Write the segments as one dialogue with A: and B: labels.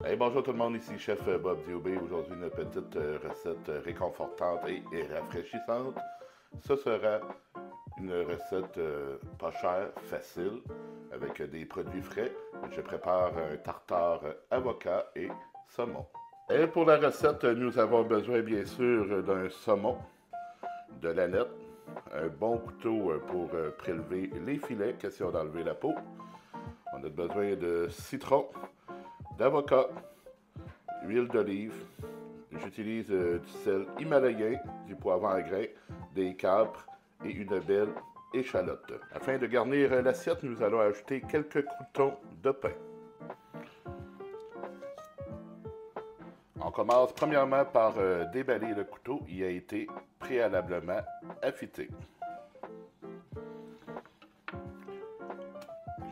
A: Hey, bonjour tout le monde, ici Chef Bob DOB. Aujourd'hui, une petite recette réconfortante et rafraîchissante. Ce sera une recette pas chère, facile, avec des produits frais. Je prépare un tartare avocat et saumon. Et pour la recette, nous avons besoin bien sûr d'un saumon, de l'aneth, un bon couteau pour prélever les filets, question d'enlever la peau. On a besoin de citron, d'avocat, huile d'olive. J'utilise du sel himalayen, du poivron à grain, des capres et une belle échalote. Afin de garnir l'assiette, nous allons ajouter quelques croûtons de pain. On commence premièrement par déballer le couteau. Il a été préalablement affûté.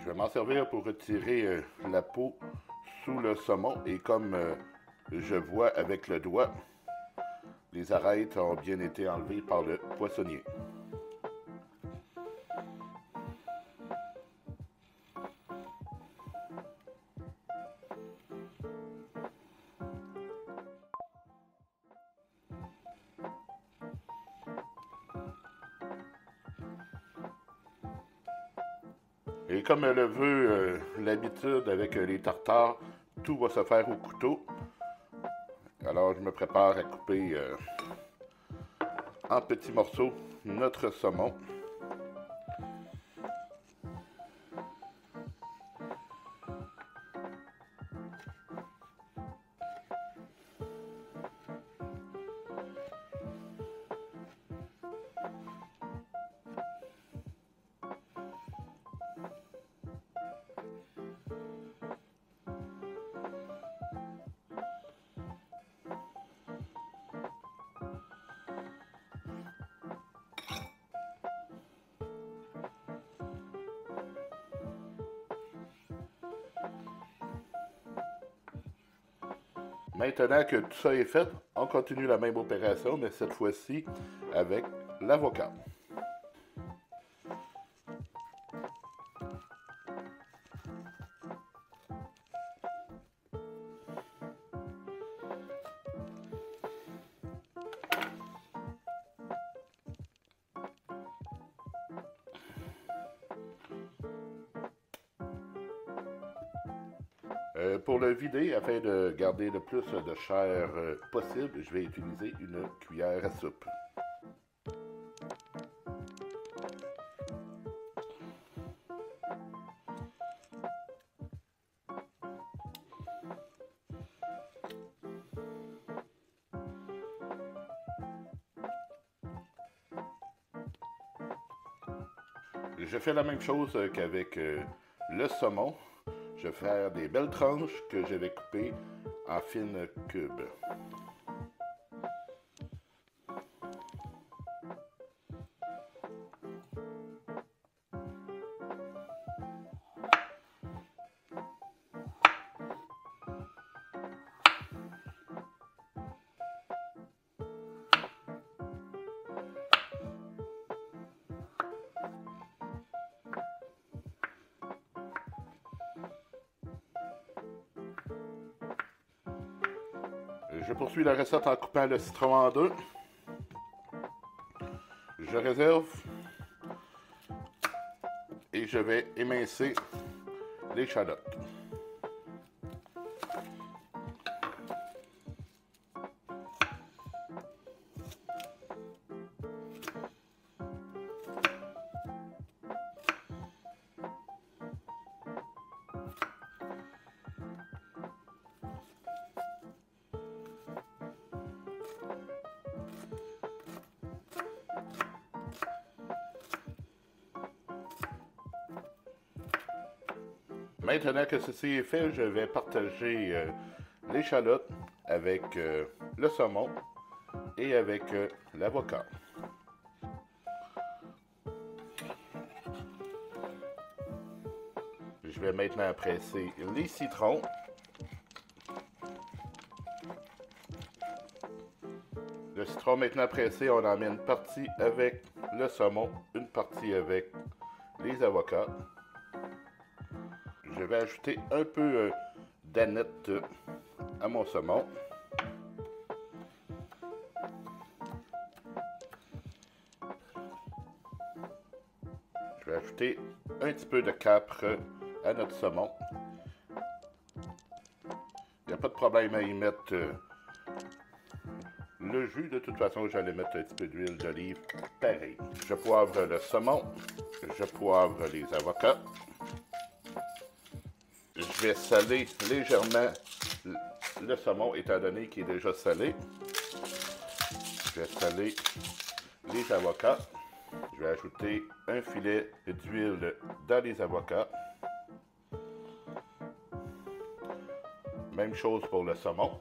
A: Je vais m'en servir pour retirer la peau sous le saumon et comme je vois avec le doigt, les arêtes ont bien été enlevées par le poissonnier. Et comme le veut l'habitude avec les tartares, tout va se faire au couteau. Alors je me prépare à couper en petits morceaux notre saumon. Maintenant que tout ça est fait, on continue la même opération, mais cette fois-ci avec l'avocat. Pour le vider, afin de garder le plus de chair possible, je vais utiliser une cuillère à soupe. Je fais la même chose qu'avec le saumon. Je vais faire des belles tranches que je vais couper en fines cubes. Je poursuis la recette en coupant le citron en deux. Je réserve et je vais émincer l'échalote. Maintenant que ceci est fait, je vais partager l'échalote avec le saumon et avec l'avocat. Je vais maintenant presser les citrons. Le citron maintenant pressé, on en met une partie avec le saumon, une partie avec les avocats. Je vais ajouter un peu d'aneth à mon saumon. Je vais ajouter un petit peu de capre à notre saumon. Il n'y a pas de problème à y mettre le jus. De toute façon, j'allais mettre un petit peu d'huile d'olive pareil. Je poivre le saumon. Je poivre les avocats. Je vais saler légèrement le saumon, étant donné qu'il est déjà salé. Je vais saler les avocats. Je vais ajouter un filet d'huile dans les avocats. Même chose pour le saumon.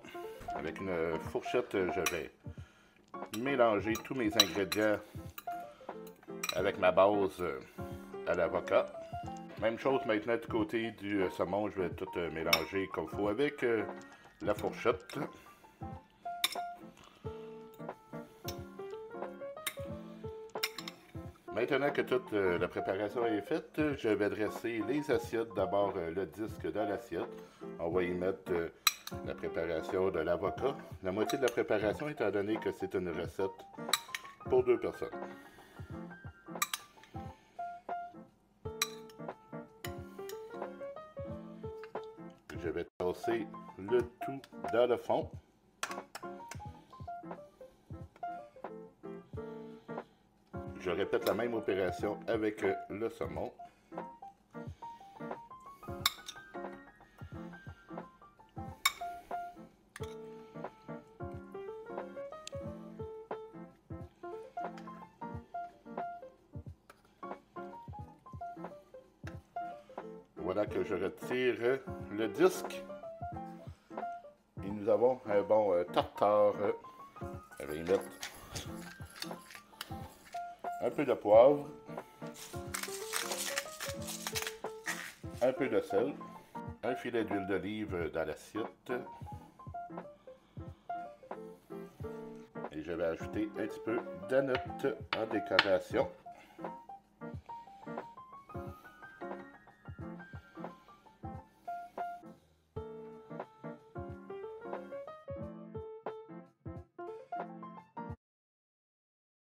A: Avec une fourchette, je vais mélanger tous mes ingrédients avec ma base à l'avocat. Même chose maintenant du côté du saumon, je vais tout mélanger comme il faut avec la fourchette. Maintenant que toute la préparation est faite, je vais dresser les assiettes. D'abord le disque dans l'assiette. On va y mettre la préparation de l'avocat. La moitié de la préparation étant donné que c'est une recette pour 2 personnes. Je vais tasser le tout dans le fond. Je répète la même opération avec le saumon. Voilà que je retire le disque. Et nous avons un bon tartare. Je vais y mettre un peu de poivre, un peu de sel, un filet d'huile d'olive dans l'assiette. Et je vais ajouter un petit peu d'anote en décoration.